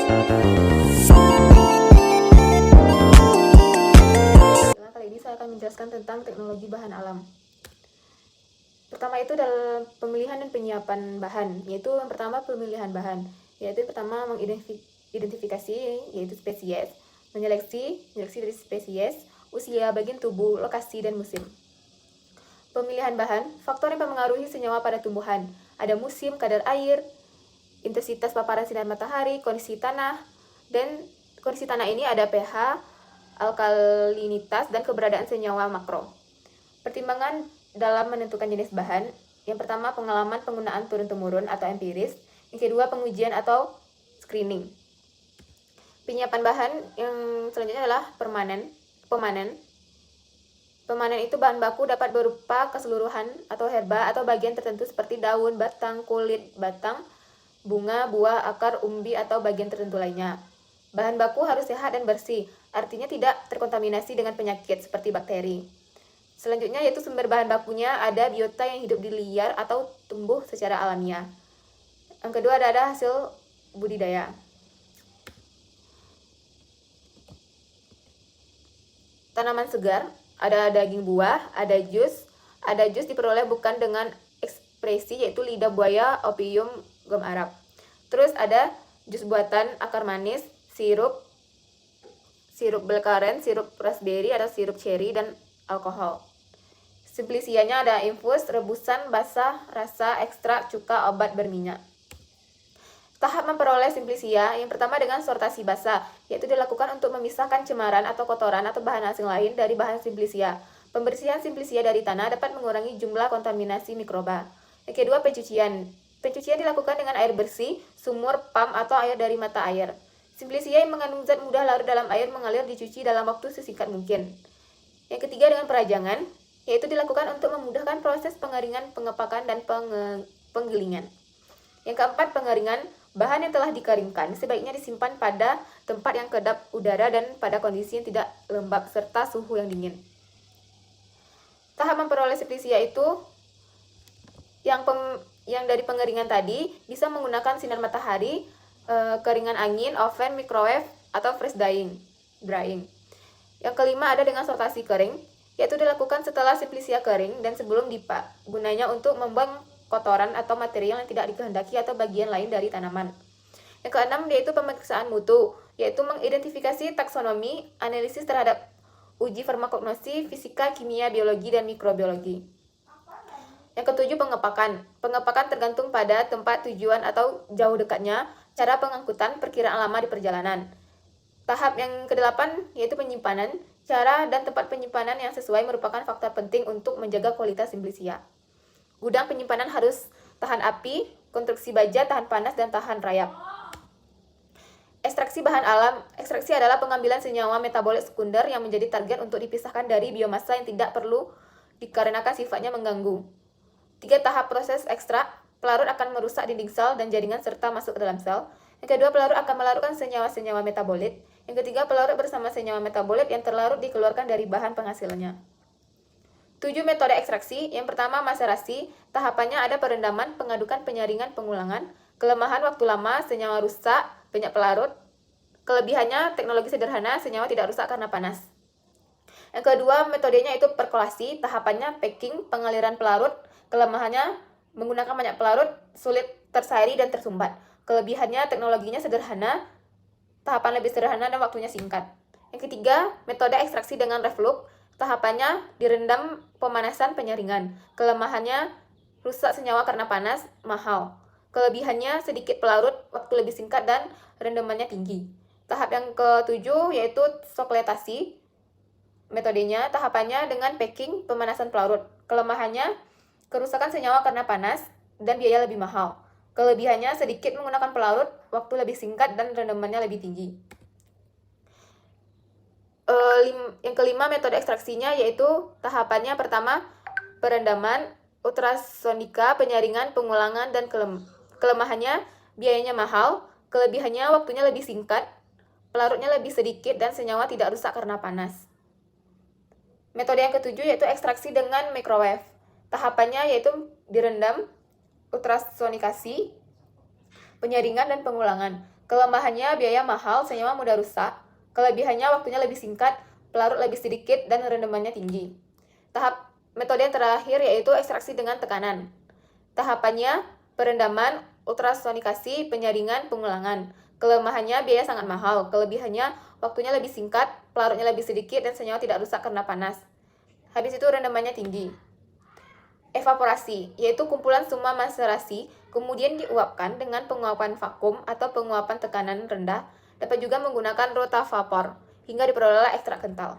Kali ini saya akan menjelaskan tentang teknologi bahan alam. Pertama itu dalam pemilihan dan penyiapan bahan, yaitu yang pertama pemilihan bahan, yaitu pertama mengidentifikasi yaitu spesies, menyeleksi dari spesies, usia bagian tubuh, lokasi dan musim. Pemilihan bahan, faktor yang mempengaruhi senyawa pada tumbuhan, ada musim, kadar air, intensitas paparan sinar matahari, kondisi tanah, dan kondisi tanah ini ada pH, alkalinitas, dan keberadaan senyawa makro. Pertimbangan dalam menentukan jenis bahan, yang pertama pengalaman penggunaan turun-temurun atau empiris, yang kedua pengujian atau screening. Penyiapan bahan yang selanjutnya adalah pemanen. Pemanen itu bahan baku dapat berupa keseluruhan atau herba atau bagian tertentu seperti daun, batang, kulit, batang, bunga, buah, akar, umbi, atau bagian tertentu lainnya. Bahan baku harus sehat dan bersih, artinya tidak terkontaminasi dengan penyakit seperti bakteri. Selanjutnya yaitu sumber bahan bakunya ada biota yang hidup di liar atau tumbuh secara alamiah. Yang kedua ada hasil budidaya. Tanaman segar, ada daging buah, ada jus. Ada jus diperoleh bukan dengan ekspresi yaitu lidah buaya, opium, gom Arab. Terus ada jus buatan, akar manis, sirup blackcurrant, sirup raspberry, ada sirup cherry, dan alkohol. Simplicianya ada infus, rebusan, basah, rasa, ekstrak, cuka, obat berminyak. Tahap memperoleh simplicia, yang pertama dengan sortasi basah, yaitu dilakukan untuk memisahkan cemaran atau kotoran atau bahan asing lain dari bahan simplicia. Pembersihan simplicia dari tanah dapat mengurangi jumlah kontaminasi mikroba. Yang kedua pencucian. Pencucian dilakukan dengan air bersih, sumur, pam, atau air dari mata air. Simplicia yang mengandung zat mudah larut dalam air mengalir dicuci dalam waktu sesingkat mungkin. Yang ketiga dengan perajangan, yaitu dilakukan untuk memudahkan proses pengeringan, pengepakan, dan penggilingan. Yang keempat pengeringan, bahan yang telah dikeringkan sebaiknya disimpan pada tempat yang kedap udara dan pada kondisi yang tidak lembab serta suhu yang dingin. Tahap memperoleh simplicia itu yang dari pengeringan tadi bisa menggunakan sinar matahari, keringan angin, oven, microwave, atau fresh drying. Yang kelima ada dengan sortasi kering, yaitu dilakukan setelah simplicia kering dan sebelum dipak. Gunanya untuk membuang kotoran atau material yang tidak dikehendaki atau bagian lain dari tanaman. Yang keenam yaitu pemeriksaan mutu, yaitu mengidentifikasi taksonomi, analisis terhadap uji farmakognosi, fisika, kimia, biologi, dan mikrobiologi. Yang ketujuh pengepakan. Pengepakan tergantung pada tempat tujuan atau jauh dekatnya, cara pengangkutan, perkiraan lama di perjalanan. Tahap yang kedelapan yaitu penyimpanan. Cara dan tempat penyimpanan yang sesuai merupakan faktor penting untuk menjaga kualitas simplicia. Gudang penyimpanan harus tahan api, konstruksi baja, tahan panas, dan tahan rayap. Ekstraksi bahan alam. Ekstraksi adalah pengambilan senyawa metabolit sekunder yang menjadi target untuk dipisahkan dari biomasa yang tidak perlu dikarenakan sifatnya mengganggu. 3 tahap proses ekstrak. Pelarut akan merusak dinding sel dan jaringan serta masuk ke dalam sel. Yang kedua, pelarut akan melarutkan senyawa-senyawa metabolit. Yang ketiga, pelarut bersama senyawa metabolit yang terlarut dikeluarkan dari bahan penghasilnya. 7 metode ekstraksi. Yang pertama, maserasi. Tahapannya ada perendaman, pengadukan, penyaringan, pengulangan. Kelemahan waktu lama, senyawa rusak, banyak pelarut. Kelebihannya, teknologi sederhana, senyawa tidak rusak karena panas. Yang kedua, metodenya itu perkolasi. Tahapannya packing, pengaliran pelarut. Kelemahannya, menggunakan banyak pelarut, sulit tersairi dan tersumbat. Kelebihannya, teknologinya sederhana, tahapan lebih sederhana, dan waktunya singkat. Yang ketiga, metode ekstraksi dengan reflux. Tahapannya direndam, pemanasan, penyaringan. Kelemahannya, rusak senyawa karena panas, mahal. Kelebihannya, sedikit pelarut, waktu lebih singkat, dan rendamannya tinggi. Tahap yang ketujuh yaitu sokletasi. Metodenya, tahapannya dengan packing, pemanasan pelarut. Kelemahannya, kerusakan senyawa karena panas, dan biaya lebih mahal. Kelebihannya, sedikit menggunakan pelarut, waktu lebih singkat, dan rendamannya lebih tinggi. Yang kelima, metode ekstraksinya yaitu tahapannya pertama, perendaman, ultrasonika, penyaringan, pengulangan, dan kelemahannya, biayanya mahal. Kelebihannya, waktunya lebih singkat, pelarutnya lebih sedikit, dan senyawa tidak rusak karena panas. Metode yang ketujuh yaitu ekstraksi dengan microwave. Tahapannya yaitu direndam, ultrasonikasi, penyaringan, dan pengulangan. Kelemahannya biaya mahal, senyawa mudah rusak. Kelebihannya waktunya lebih singkat, pelarut lebih sedikit, dan rendamannya tinggi. Metode yang terakhir yaitu ekstraksi dengan tekanan. Tahapannya perendaman, ultrasonikasi, penyaringan, pengulangan. Kelemahannya biaya sangat mahal, kelebihannya waktunya lebih singkat, pelarutnya lebih sedikit, dan senyawa tidak rusak karena panas. Habis itu rendamannya tinggi. Evaporasi, yaitu kumpulan semua maserasi, kemudian diuapkan dengan penguapan vakum atau penguapan tekanan rendah, dapat juga menggunakan rotavapor, hingga diperoleh ekstrak kental.